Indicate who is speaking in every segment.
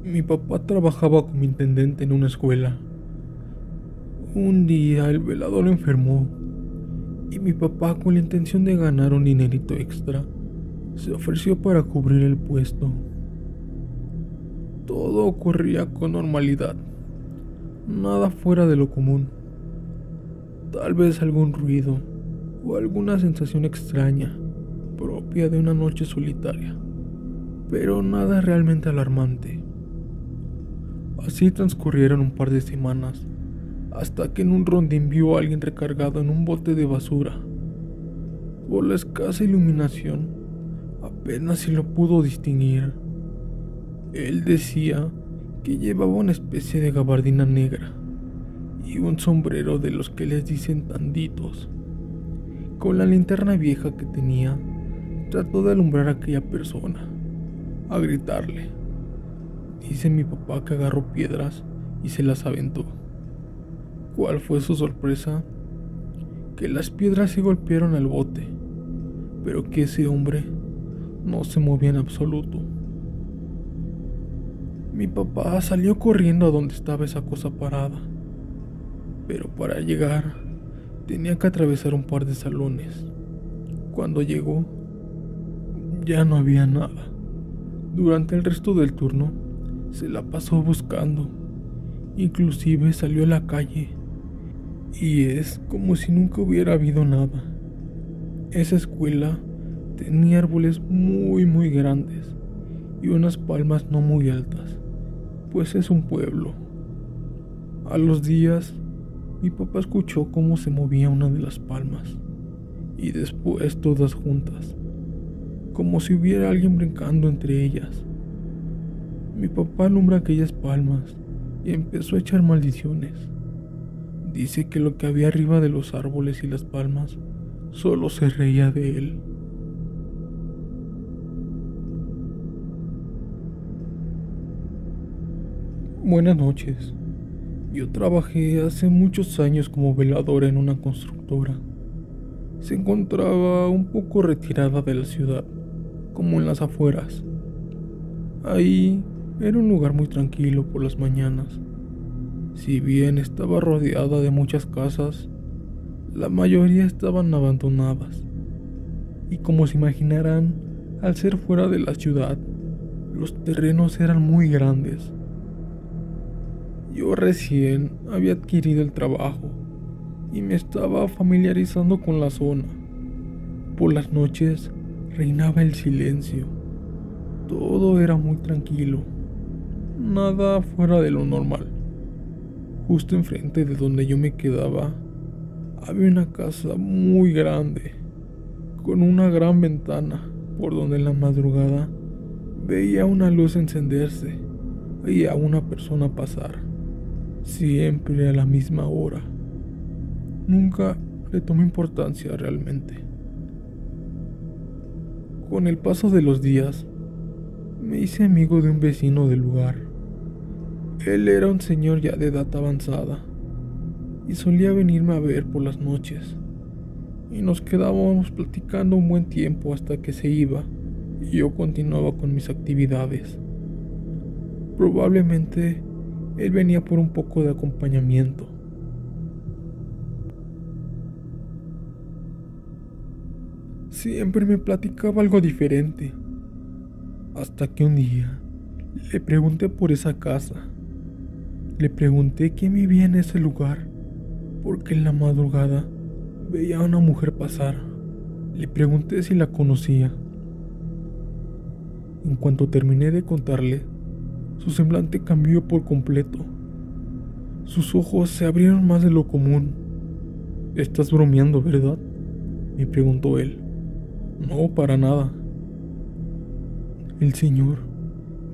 Speaker 1: Mi papá trabajaba como intendente en una escuela. Un día el velador enfermó y mi papá, con la intención de ganar un dinerito extra, se ofreció para cubrir el puesto. Todo ocurría con normalidad, nada fuera de lo común. Tal vez algún ruido o alguna sensación extraña propia de una noche solitaria, pero nada realmente alarmante. Así transcurrieron un par de semanas, hasta que en un rondín vio a alguien recargado en un bote de basura. Por la escasa iluminación, apenas si lo pudo distinguir. Él decía que llevaba una especie de gabardina negra y un sombrero de los que les dicen tanditos. Con la linterna vieja que tenía, trató de alumbrar a aquella persona, a gritarle. Dice mi papá que agarró piedras y se las aventó. ¿Cuál fue su sorpresa? Que las piedras sí golpearon al bote, pero que ese hombre no se movía en absoluto. Mi papá salió corriendo a donde estaba esa cosa parada, pero para llegar tenía que atravesar un par de salones. Cuando llegó, ya no había nada. Durante el resto del turno, se la pasó buscando. Inclusive salió a la calle. Y es como si nunca hubiera habido nada. Esa escuela tenía árboles muy grandes y unas palmas no muy altas, pues es un pueblo. A los días, mi papá escuchó cómo se movía una de las palmas y después todas juntas, como si hubiera alguien brincando entre ellas. Mi papá alumbra aquellas palmas y empezó a echar maldiciones. Dice que lo que había arriba de los árboles y las palmas solo se reía de él. Buenas noches. Yo trabajé hace muchos años como veladora en una constructora. Se encontraba un poco retirada de la ciudad, como en las afueras. Ahí era un lugar muy tranquilo por las mañanas. Si bien estaba rodeada de muchas casas, la mayoría estaban abandonadas. Y como se imaginarán, al ser fuera de la ciudad, los terrenos eran muy grandes. Yo recién había adquirido el trabajo y me estaba familiarizando con la zona. Por las noches reinaba el silencio. Todo era muy tranquilo, nada fuera de lo normal. Justo enfrente de donde yo me quedaba, había una casa muy grande, con una gran ventana por donde en la madrugada veía una luz encenderse y a una persona pasar, siempre a la misma hora. Nunca le tomé importancia realmente. Con el paso de los días, me hice amigo de un vecino del lugar. Él era un señor ya de edad avanzada y solía venirme a ver por las noches, y nos quedábamos platicando un buen tiempo hasta que se iba y yo continuaba con mis actividades. Probablemente él venía por un poco de acompañamiento. Siempre me platicaba algo diferente, hasta que un día le pregunté por esa casa. Le pregunté quién vivía en ese lugar, porque en la madrugada veía a una mujer pasar. Le pregunté si la conocía. En cuanto terminé de contarle, su semblante cambió por completo. Sus ojos se abrieron más de lo común. ¿Estás bromeando, verdad?, me preguntó él. No, para nada. El señor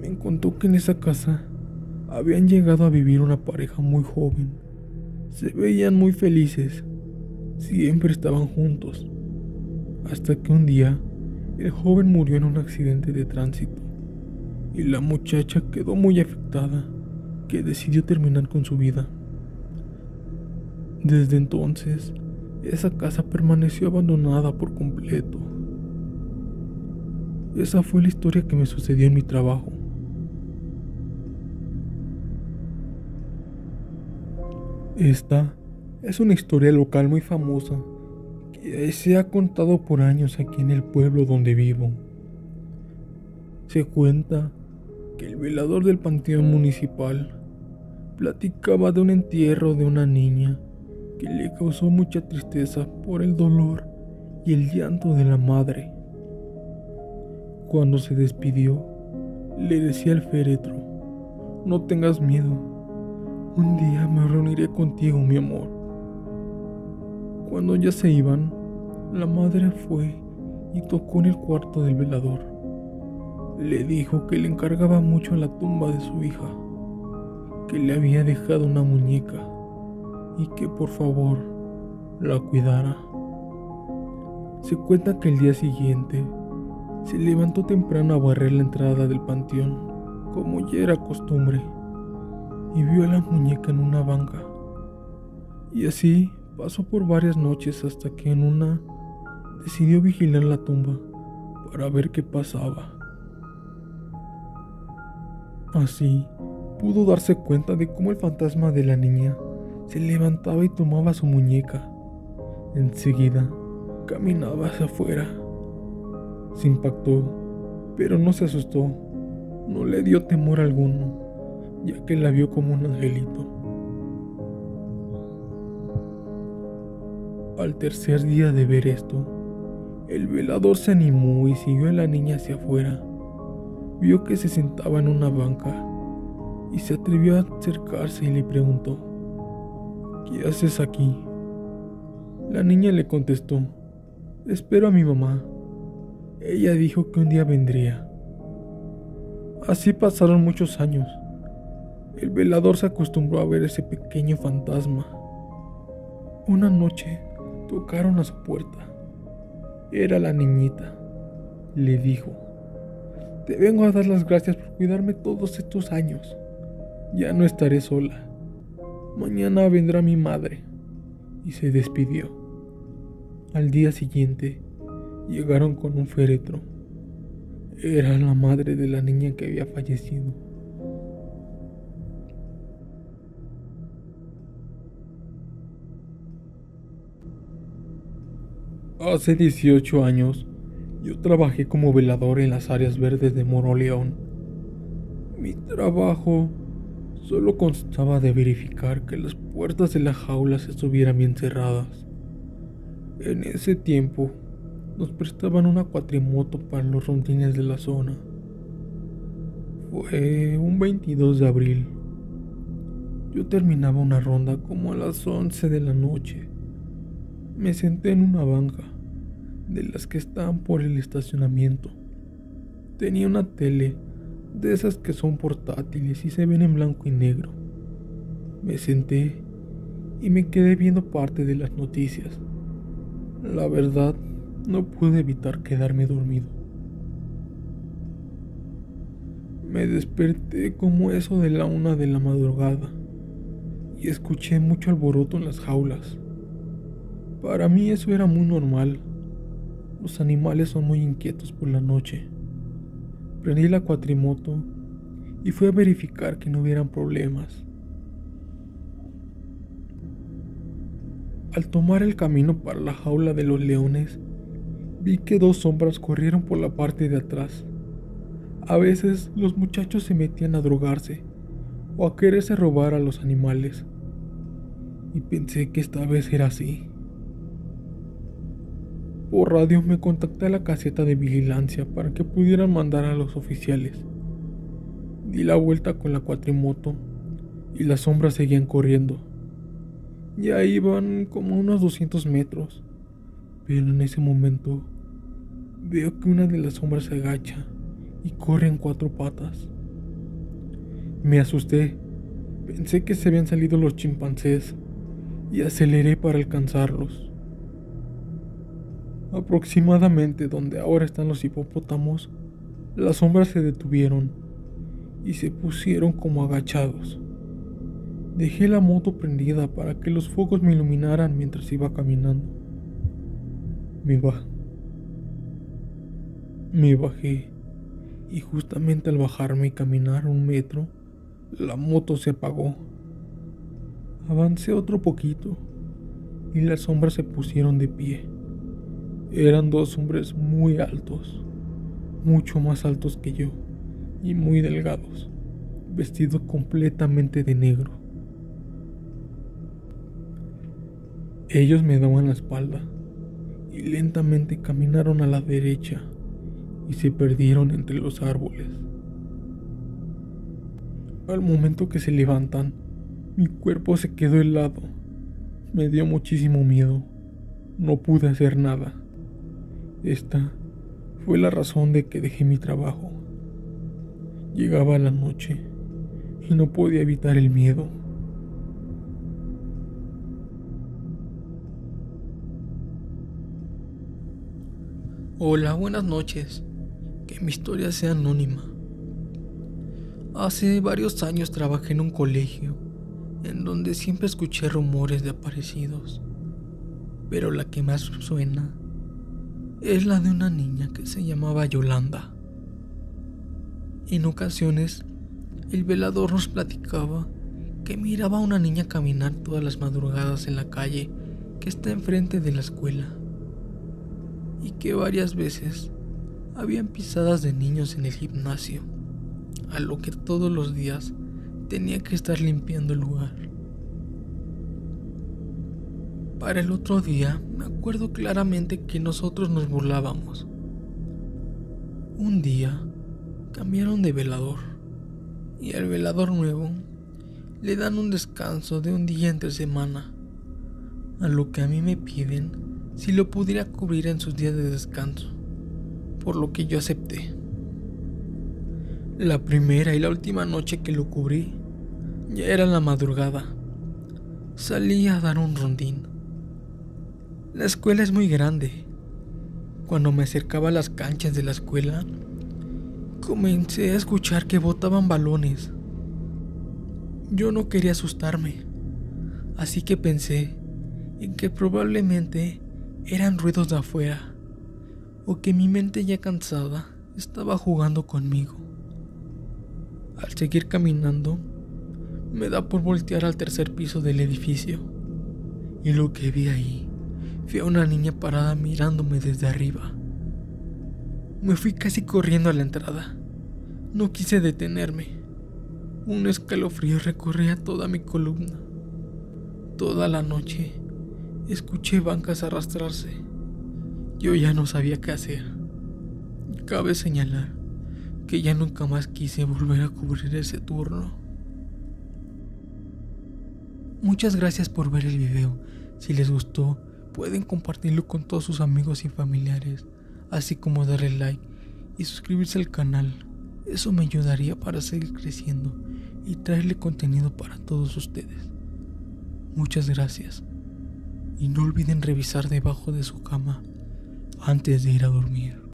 Speaker 1: me contó que en esa casa habían llegado a vivir una pareja muy joven. Se veían muy felices. Siempre estaban juntos. Hasta que un día el joven murió en un accidente de tránsito y la muchacha quedó muy afectada, que decidió terminar con su vida. Desde entonces, esa casa permaneció abandonada por completo. Esa fue la historia que me sucedió en mi trabajo. Esta es una historia local muy famosa que se ha contado por años aquí en el pueblo donde vivo. Se cuenta que el velador del panteón municipal platicaba de un entierro de una niña que le causó mucha tristeza por el dolor y el llanto de la madre. Cuando se despidió, le decía al féretro: "No tengas miedo, un día me reuniré contigo, mi amor". Cuando ya se iban, la madre fue y tocó en el cuarto del velador. Le dijo que le encargaba mucho la tumba de su hija, que le había dejado una muñeca y que por favor la cuidara. Se cuenta que el día siguiente se levantó temprano a barrer la entrada del panteón, como ya era costumbre, y vio a la muñeca en una banca. Y así pasó por varias noches hasta que en una decidió vigilar la tumba para ver qué pasaba. Así pudo darse cuenta de cómo el fantasma de la niña se levantaba y tomaba su muñeca. Enseguida caminaba hacia afuera. Se impactó, pero no se asustó. No le dio temor alguno, ya que la vio como un angelito. Al tercer día de ver esto, el velador se animó y siguió a la niña hacia afuera. Vio que se sentaba en una banca y se atrevió a acercarse y le preguntó: "¿Qué haces aquí?". La niña le contestó: "Espero a mi mamá. Ella dijo que un día vendría". Así pasaron muchos años. El velador se acostumbró a ver ese pequeño fantasma. Una noche tocaron a su puerta. Era la niñita. Le dijo: "Te vengo a dar las gracias por cuidarme todos estos años. Ya no estaré sola. Mañana vendrá mi madre". Y se despidió. Al día siguiente, llegaron con un féretro. Era la madre de la niña que había fallecido. Hace 18 años, yo trabajé como velador en las áreas verdes de Moroleón. Mi trabajo solo constaba de verificar que las puertas de la jaula estuvieran bien cerradas. En ese tiempo, nos prestaban una cuatrimoto para los rondines de la zona. Fue un 22 de abril. Yo terminaba una ronda como a las 11 de la noche. Me senté en una banca, de las que están por el estacionamiento. Tenía una tele, de esas que son portátiles y se ven en blanco y negro. Me senté y me quedé viendo parte de las noticias. La verdad, no pude evitar quedarme dormido. Me desperté como eso de la 1 de la madrugada y escuché mucho alboroto en las jaulas. Para mí eso era muy normal. Los animales son muy inquietos por la noche. Prendí la cuatrimoto y fui a verificar que no hubieran problemas. Al tomar el camino para la jaula de los leones, vi que dos sombras corrieron por la parte de atrás. A veces los muchachos se metían a drogarse o a quererse robar a los animales, y pensé que esta vez era así. Por radio me contacté a la caseta de vigilancia para que pudieran mandar a los oficiales. Di la vuelta con la cuatrimoto y las sombras seguían corriendo. Ya iban como unos 200 metros, pero en ese momento veo que una de las sombras se agacha y corre en 4 patas. Me asusté, pensé que se habían salido los chimpancés y aceleré para alcanzarlos. Aproximadamente donde ahora están los hipopótamos, las sombras se detuvieron y se pusieron como agachados. Dejé la moto prendida para que los focos me iluminaran mientras iba caminando. Me bajé y justamente al bajarme y caminar 1 metro, la moto se apagó. Avancé otro poquito y las sombras se pusieron de pie. Eran dos hombres muy altos, mucho más altos que yo y muy delgados, vestidos completamente de negro. Ellos me daban la espalda y lentamente caminaron a la derecha y se perdieron entre los árboles. Al momento que se levantan, mi cuerpo se quedó helado. Me dio muchísimo miedo. No pude hacer nada. Esta fue la razón de que dejé mi trabajo. Llegaba la noche y no podía evitar el miedo. Hola, buenas noches. Que mi historia sea anónima. Hace varios años trabajé en un colegio en donde siempre escuché rumores de aparecidos, pero la que más suena es la de una niña que se llamaba Yolanda. En ocasiones, el velador nos platicaba que miraba a una niña caminar todas las madrugadas en la calle que está enfrente de la escuela, y que varias veces habían pisadas de niños en el gimnasio, a lo que todos los días tenía que estar limpiando el lugar. Para el otro día, me acuerdo claramente que nosotros nos burlábamos. Un día, cambiaron de velador, y al velador nuevo le dan un descanso de un día entre semana, a lo que a mí me piden si lo pudiera cubrir en sus días de descanso, por lo que yo acepté. La primera y la última noche que lo cubrí, ya era la madrugada. Salí a dar un rondín. La escuela es muy grande. Cuando me acercaba a las canchas de la escuela, comencé a escuchar que botaban balones. Yo no quería asustarme, así que pensé en que probablemente eran ruidos de afuera, o que mi mente ya cansada estaba jugando conmigo. Al seguir caminando, me da por voltear al tercer piso del edificio, y lo que vi ahí fue a una niña parada mirándome desde arriba. Me fui casi corriendo a la entrada. No quise detenerme. Un escalofrío recorría toda mi columna. Toda la noche escuché bancas arrastrarse. Yo ya no sabía qué hacer. Cabe señalar que ya nunca más quise volver a cubrir ese turno. Muchas gracias por ver el video. Si les gustó, pueden compartirlo con todos sus amigos y familiares, así como darle like y suscribirse al canal. Eso me ayudaría para seguir creciendo y traerle contenido para todos ustedes. Muchas gracias. Y no olviden revisar debajo de su cama antes de ir a dormir.